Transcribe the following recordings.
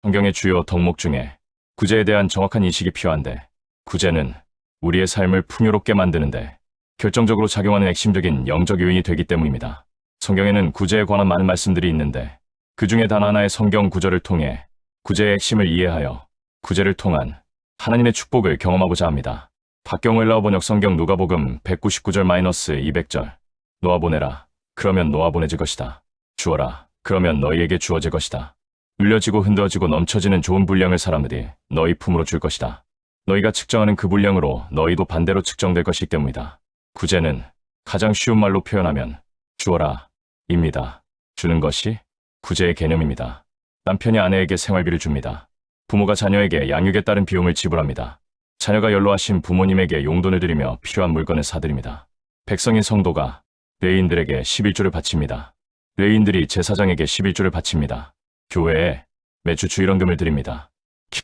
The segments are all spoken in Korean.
성경의 주요 덕목 중에 구제에 대한 정확한 인식이 필요한데, 구제는 우리의 삶을 풍요롭게 만드는데 결정적으로 작용하는 핵심적인 영적 요인이 되기 때문입니다. 성경에는 구제에 관한 많은 말씀들이 있는데, 그 중에 단 하나의 성경 구절을 통해 구제의 핵심을 이해하여 구제를 통한 하나님의 축복을 경험하고자 합니다. 박경호 헬라어 번역 성경 누가복음 199절-200절. 놓아보내라. 그러면 놓아보내질 것이다. 주어라. 그러면 너희에게 주어질 것이다. 눌려지고 흔들어지고 넘쳐지는 좋은 분량을 사람들이 너희 품으로 줄 것이다. 너희가 측정하는 그 분량으로 너희도 반대로 측정될 것이기 때문이다. 구제는 가장 쉬운 말로 표현하면 주어라 입니다. 주는 것이 구제의 개념입니다. 남편이 아내에게 생활비를 줍니다. 부모가 자녀에게 양육에 따른 비용을 지불합니다. 자녀가 연로하신 부모님에게 용돈을 드리며 필요한 물건을 사드립니다. 백성인 성도가 레위인들에게 11조를 바칩니다. 레위인들이 제사장에게 11조를 바칩니다. 교회에 매주 주일헌금을 드립니다.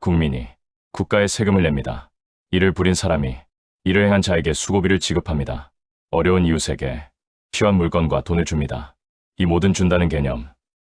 국민이 국가에 세금을 냅니다. 이를 부린 사람이 이를 행한 자에게 수고비를 지급합니다. 어려운 이웃에게 필요한 물건과 돈을 줍니다. 이 모든 준다는 개념,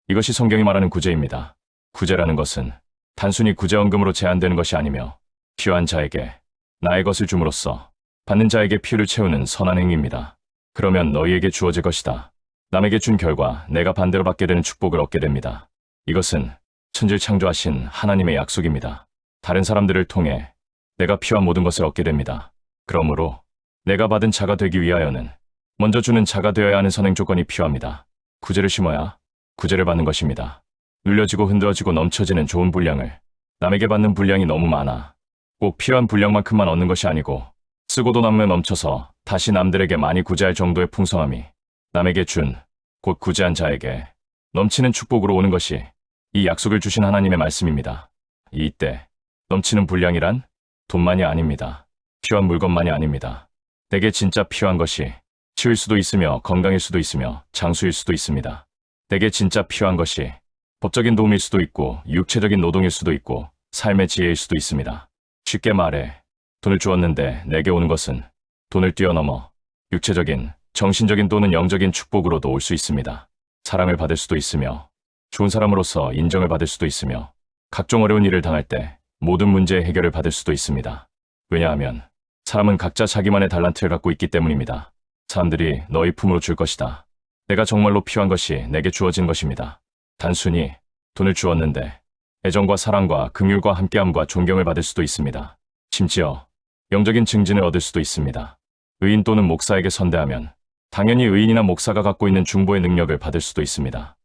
이것이 성경이 말하는 구제입니다. 구제라는 것은 단순히 구제헌금으로 제한되는 것이 아니며 필요한 자에게 나의 것을 줌으로써 받는 자에게 필요를 채우는 선한 행위입니다. 그러면 너희에게 주어질 것이다. 남에게 준 결과 내가 반대로 받게 되는 축복을 얻게 됩니다. 이것은 천지를 창조하신 하나님의 약속입니다. 다른 사람들을 통해 내가 필요한 모든 것을 얻게 됩니다. 그러므로 내가 받은 자가 되기 위하여는 먼저 주는 자가 되어야 하는 선행 조건이 필요합니다. 구제를 심어야 구제를 받는 것입니다. 눌려지고 흔들어지고 넘쳐지는 좋은 분량을 남에게 받는 분량이 너무 많아 꼭 필요한 분량만큼만 얻는 것이 아니고 쓰고도 남으면 넘쳐서 다시 남들에게 많이 구제할 정도의 풍성함이 남에게 준 곧 구제한 자에게 넘치는 축복으로 오는 것이 이 약속을 주신 하나님의 말씀입니다. 이때 넘치는 분량이란 돈만이 아닙니다. 필요한 물건만이 아닙니다. 내게 진짜 필요한 것이 치유일 수도 있으며 건강일 수도 있으며 장수일 수도 있습니다. 내게 진짜 필요한 것이 법적인 도움일 수도 있고 육체적인 노동일 수도 있고 삶의 지혜일 수도 있습니다. 쉽게 말해 돈을 주었는데 내게 오는 것은 돈을 뛰어넘어 육체적인, 정신적인 또는 영적인 축복으로도 올 수 있습니다. 사랑을 받을 수도 있으며 좋은 사람으로서 인정을 받을 수도 있으며 각종 어려운 일을 당할 때 모든 문제의 해결을 받을 수도 있습니다. 왜냐하면 사람은 각자 자기만의 달란트를 갖고 있기 때문입니다. 사람들이 너희 품으로 줄 것이다. 내가 정말로 필요한 것이 내게 주어진 것입니다. 단순히 돈을 주었는데 애정과 사랑과 긍휼과 함께함과 존경을 받을 수도 있습니다. 심지어 영적인 증진을 얻을 수도 있습니다. 의인 또는 목사에게 선대하면 당연히 의인이나 목사가 갖고 있는 중보의 능력을 받을 수도 있습니다.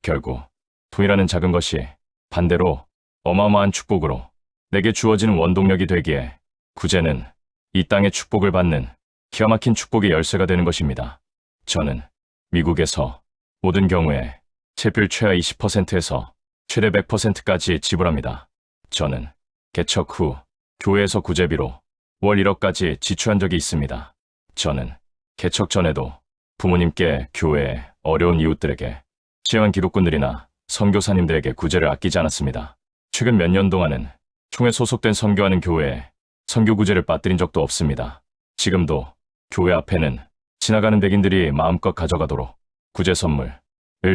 결국 돈이라는 작은 것이 반대로 어마어마한 축복으로 내게 주어지는 원동력이 되기에 구제는 이 땅의 축복을 받는 기가 막힌 축복의 열쇠가 되는 것입니다. 저는 미국에서 모든 경우에 체불 최하 20%에서 최대 100%까지 지불합니다. 저는 개척 후 교회에서 구제비로 월 1억까지 지출한 적이 있습니다. 저는 개척 전에도 부모님께, 교회에, 어려운 이웃들에게, 취약한 기독군들이나 선교사님들에게 구제를 아끼지 않았습니다. 최근 몇 년 동안은 총회 소속된 선교하는 교회에 선교 구제를 빠뜨린 적도 없습니다. 지금도 교회 앞에는 지나가는 백인들이 마음껏 가져가도록 구제 선물을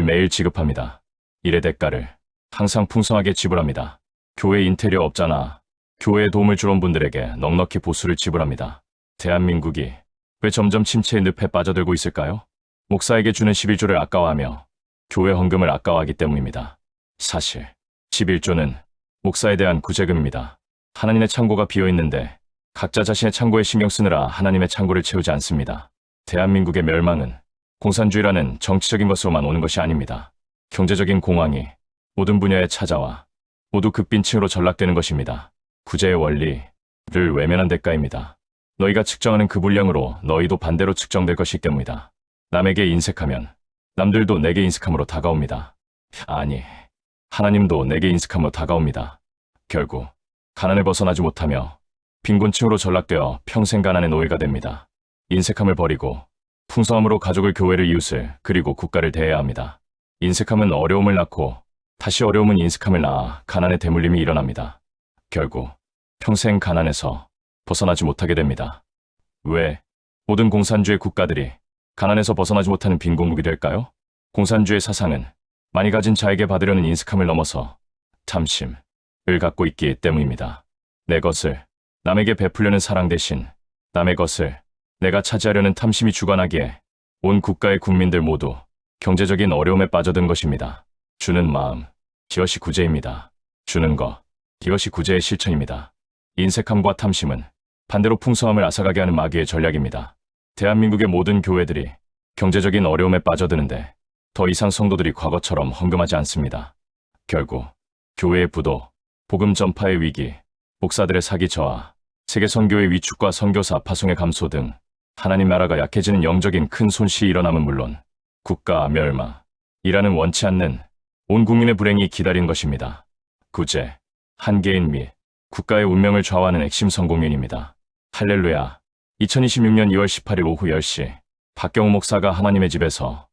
매일 지급합니다. 일의 대가를 항상 풍성하게 지불합니다. 교회 인테리어 업자나 교회에 도움을 주러 온 분들에게 넉넉히 보수를 지불합니다. 대한민국이 왜 점점 침체의 늪에 빠져들고 있을까요? 목사에게 주는 11조를 아까워하며 교회 헌금을 아까워하기 때문입니다. 사실 11조는 목사에 대한 구제금입니다. 하나님의 창고가 비어있는데 각자 자신의 창고에 신경 쓰느라 하나님의 창고를 채우지 않습니다. 대한민국의 멸망은 공산주의라는 정치적인 것으로만 오는 것이 아닙니다. 경제적인 공황이 모든 분야에 찾아와 모두 극빈층으로 전락되는 것입니다. 구제의 원리를 외면한 대가입니다. 너희가 측정하는 그 분량으로 너희도 반대로 측정될 것이기 때문이다. 남에게 인색하면 남들도 내게 인색함으로 다가옵니다. 아니, 하나님도 내게 인색함으로 다가옵니다. 결국 가난을 벗어나지 못하며 빈곤층으로 전락되어 평생 가난의 노예가 됩니다. 인색함을 버리고 풍성함으로 가족을, 교회를, 이웃을, 그리고 국가를 대해야 합니다. 인색함은 어려움을 낳고 다시 어려움은 인색함을 낳아 가난의 대물림이 일어납니다. 결국 평생 가난에서 벗어나지 못하게 됩니다. 왜 모든 공산주의 국가들이 가난에서 벗어나지 못하는 빈곤국이 될까요? 공산주의 사상은 많이 가진 자에게 받으려는 인색함을 넘어서 탐심, 갖고 있기 때문입니다. 내 것을 남에게 베풀려는 사랑 대신 남의 것을 내가 차지하려는 탐심이 주관하기에 온 국가의 국민들 모두 경제적인 어려움에 빠져든 것입니다. 주는 마음, 이것이 구제입니다. 주는 것, 이것이 구제의 실천입니다. 인색함과 탐심은 반대로 풍성함을 앗아가게 하는 마귀의 전략입니다. 대한민국의 모든 교회들이 경제적인 어려움에 빠져드는데 더 이상 성도들이 과거처럼 헌금하지 않습니다. 결국 교회의 부도, 복음 전파의 위기, 목사들의 사기 저하, 세계 선교의 위축과 선교사 파송의 감소 등 하나님 나라가 약해지는 영적인 큰 손실이 일어남은 물론 국가 멸망이라는 원치 않는 온 국민의 불행이 기다린 것입니다. 구제, 한 개인 및 국가의 운명을 좌우하는 핵심 선공연입니다. 할렐루야. 2026년 2월 18일 오후 10시 박경우 목사가 하나님의 집에서